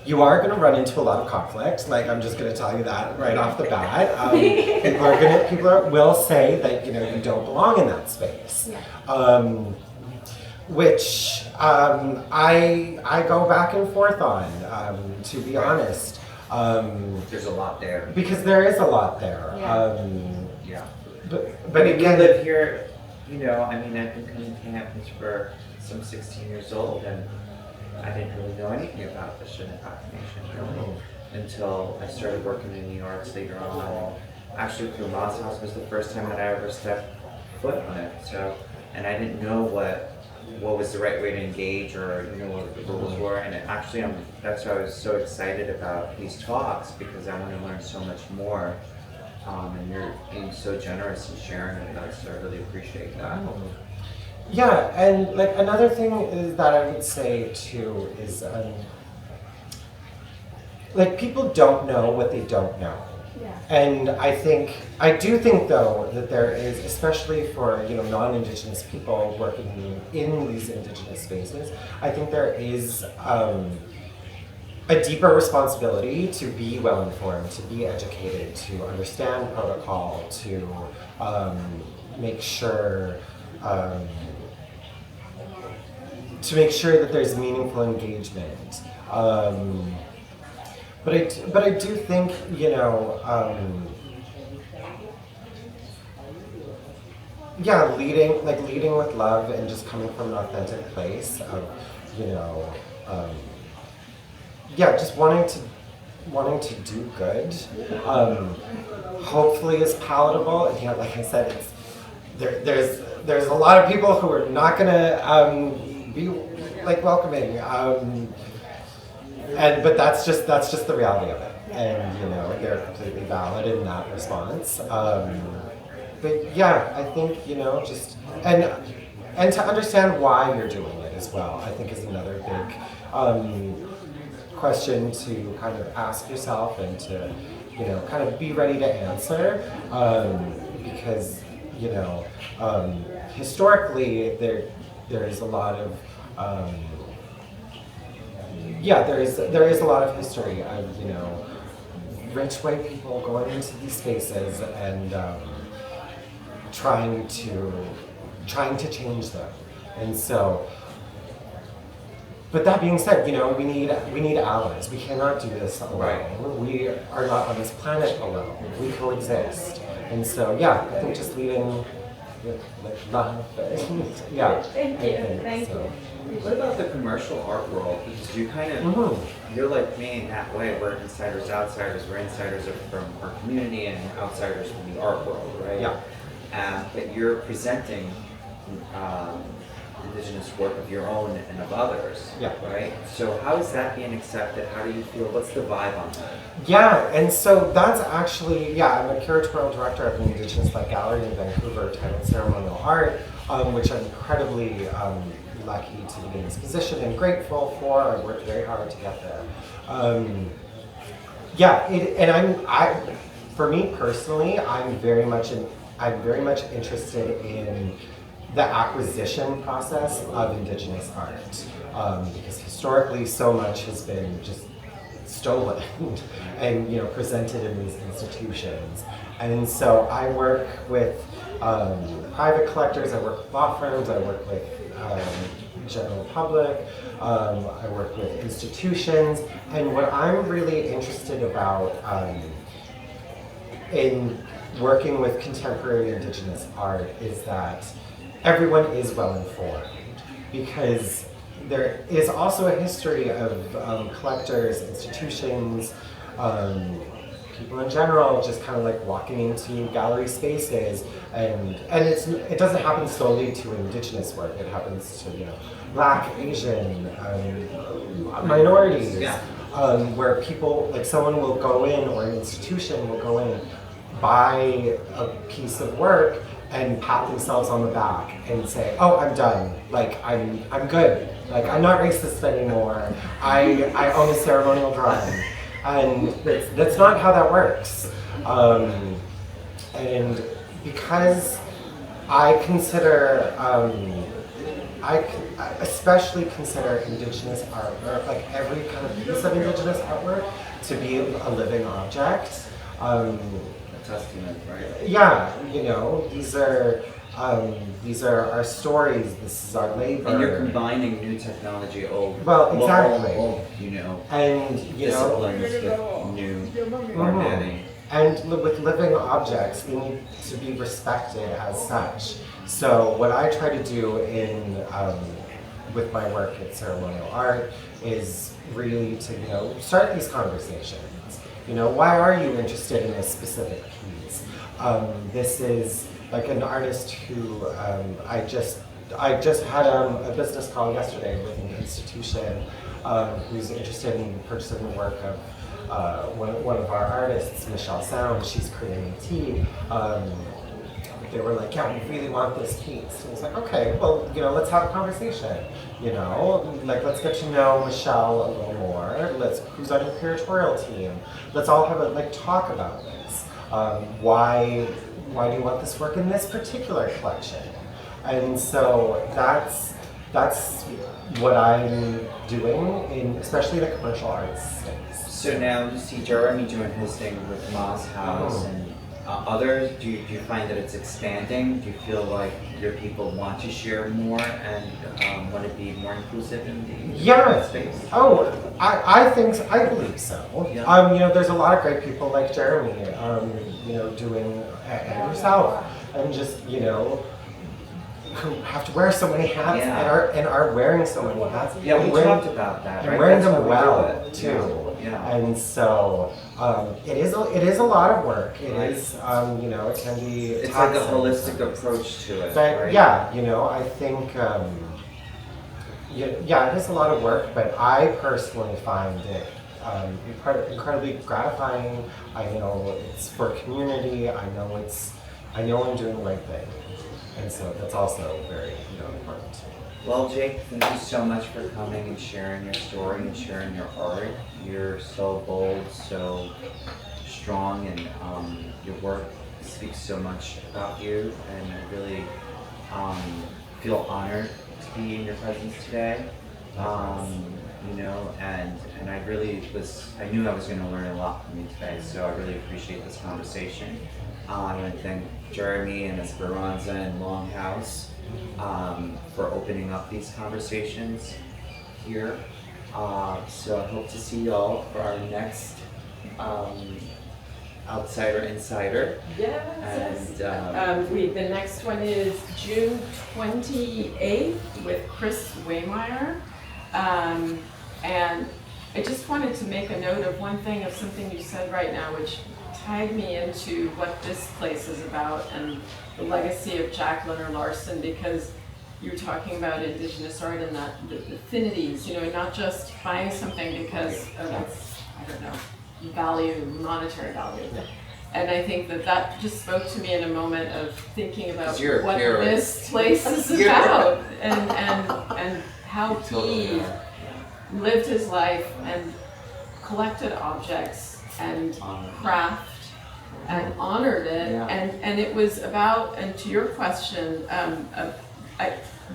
You are going to run into a lot of conflict. Like, I'm just going to tell you that right off the bat. People will say that you don't belong in that space, which I go back and forth on. To be honest, there's a lot there. Because there is a lot there. Yeah. But we again, live here. I've been coming to campus for some 16 years old, and I didn't really know anything about the Chinook population really until I started working in the arts later on. Actually, through Ma's house was the first time that I ever stepped foot on it. So, and I didn't know what was the right way to engage or what the rules were. And that's why I was so excited about these talks, because I want to learn so much more. And you're being so generous and sharing with us, so I really appreciate that. Yeah, and like another thing is that I would say too is like people don't know what they don't know. Yeah. And I do think though that there is, especially for non-Indigenous people working in these Indigenous spaces, I think there is a deeper responsibility to be well informed, to be educated, to understand protocol, to make sure that there's meaningful engagement. But I do think leading with love and just coming from an authentic place of just wanting to do good, hopefully is palatable. And like I said, there's a lot of people who are not gonna be like welcoming, but that's just the reality of it, and they're completely valid in that response. But yeah, I think just and to understand why you're doing it as well, I think is another big question to kind of ask yourself and to kind of be ready to answer, because historically there is a lot of there is a lot of history of rich white people going into these spaces and trying to change them. And so, but that being said, we need allies. We cannot do this alone. Right. We are not on this planet alone. We coexist. And so, yeah, I think just leading with love. Yeah. Thank you. What about the commercial art world? Because you kind of, you're like me in that way. We're insiders, outsiders. We're insiders from our community and outsiders from the art world, right? Yeah. But you're presenting Indigenous work of your own and of others, right? So how is that being accepted? How do you feel? What's the vibe on that? Yeah, and so that's actually, I'm a curatorial director of an Indigenous Light Gallery in Vancouver titled Ceremonial Art, which I'm incredibly lucky to be in this position and grateful for. I worked very hard to get there. For me personally, I'm very much interested in the acquisition process of Indigenous art, because historically so much has been just stolen and presented in these institutions. And so I work with private collectors, I work with law firms, I work with general public, I work with institutions, and what I'm really interested about in working with contemporary Indigenous art is that everyone is well informed, because there is also a history of collectors, institutions, people in general just kind of like walking into gallery spaces, and it doesn't happen solely to Indigenous work. It happens to Black, Asian, minorities, where people, like someone will go in or an institution will go in buy a piece of work and pat themselves on the back and say, oh, I'm done. Like, I'm good. Like, I'm not racist anymore. I own a ceremonial drawing. And that's not how that works. And because I consider, I especially consider Indigenous artwork, like every kind of piece of Indigenous artwork, to be a living object. A testament, right? Yeah, you know, these are our stories. This is our labor. And you're combining new technology, old, Well, exactly. old, you know, And you know, disciplines with new organic. and with living objects, they need to be respected as such. So what I try to do with my work at Ceremonial Art is really to, you know, start these conversations. You know, why are you interested in this specific piece? This is like an artist who I just had a business call yesterday with an institution who's interested in purchasing the work of one of our artists, Michelle Sound. She's Korean tea. They were like, yeah, we really want this piece. And I was like, okay, well, you know, let's have a conversation. You know, like, let's get to know Michelle a little more. Who's on your curatorial team? Let's all have talk about this. Why do you want this work in this particular collection? And so that's what I'm doing, especially in a commercial arts space. So now you see Jeremy doing his thing with Ma's house and others. Do you find that it's expanding? Do you feel like your people want to share more and want to be more inclusive in the space? Oh, I think so. I believe so. Yeah. You know, there's a lot of great people like Jeremy, you know, doing and yourself, and just, you know, who have to wear so many hats and are wearing so many hats. Yeah, we talked about that. And right? wearing That's them why we do well it. too. Yeah. And so it is a lot of work. It Right. is, you know, it can be. It's like a taxing. holistic approach to it. But right? yeah, you know, I think, yeah, it is a lot of work, but I personally find it incredibly gratifying. I know it's for community. I know I'm doing the right thing, and so that's also very, you know, important to me. Well, Jake, thank you so much for coming and sharing your story and sharing your art. You're so bold, so strong, and your work speaks so much about you, and I really feel honored to be in your presence today. You know, and I knew I was going to learn a lot from you today, so I really appreciate this conversation. I want to thank Jeremy and Esperanza and Longhouse for opening up these conversations here. So I hope to see y'all for our next Outsider Insider. Yes. And The next one is June 28th with Chris Waymeyer. And I just wanted to make a note of one thing, of something you said right now, which tied me into what this place is about and the legacy of Jacqueline or Larson, because you were talking about Indigenous art and that the affinities, you know, not just buying something because of its, I don't know, value, monetary value. And I think that just spoke to me in a moment of thinking about what this place is about and how he lived his life and collected objects and craft and honored it, and it was about, and to your question, a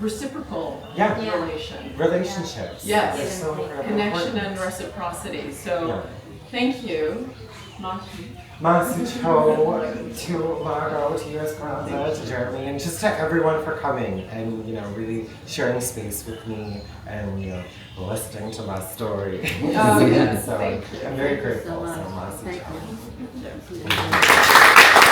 reciprocal Relationships. Yes. They're so incredibly connection important. and reciprocity. So thank you, Maki. Masicho, to Mago, to you, Esperanza, to Jeremy, and just to everyone for coming and, you know, really sharing space with me and, you know, listening to my story. Oh, yes. So Thank you. I'm very Thank you so grateful. much. So, Masicho. Thank you.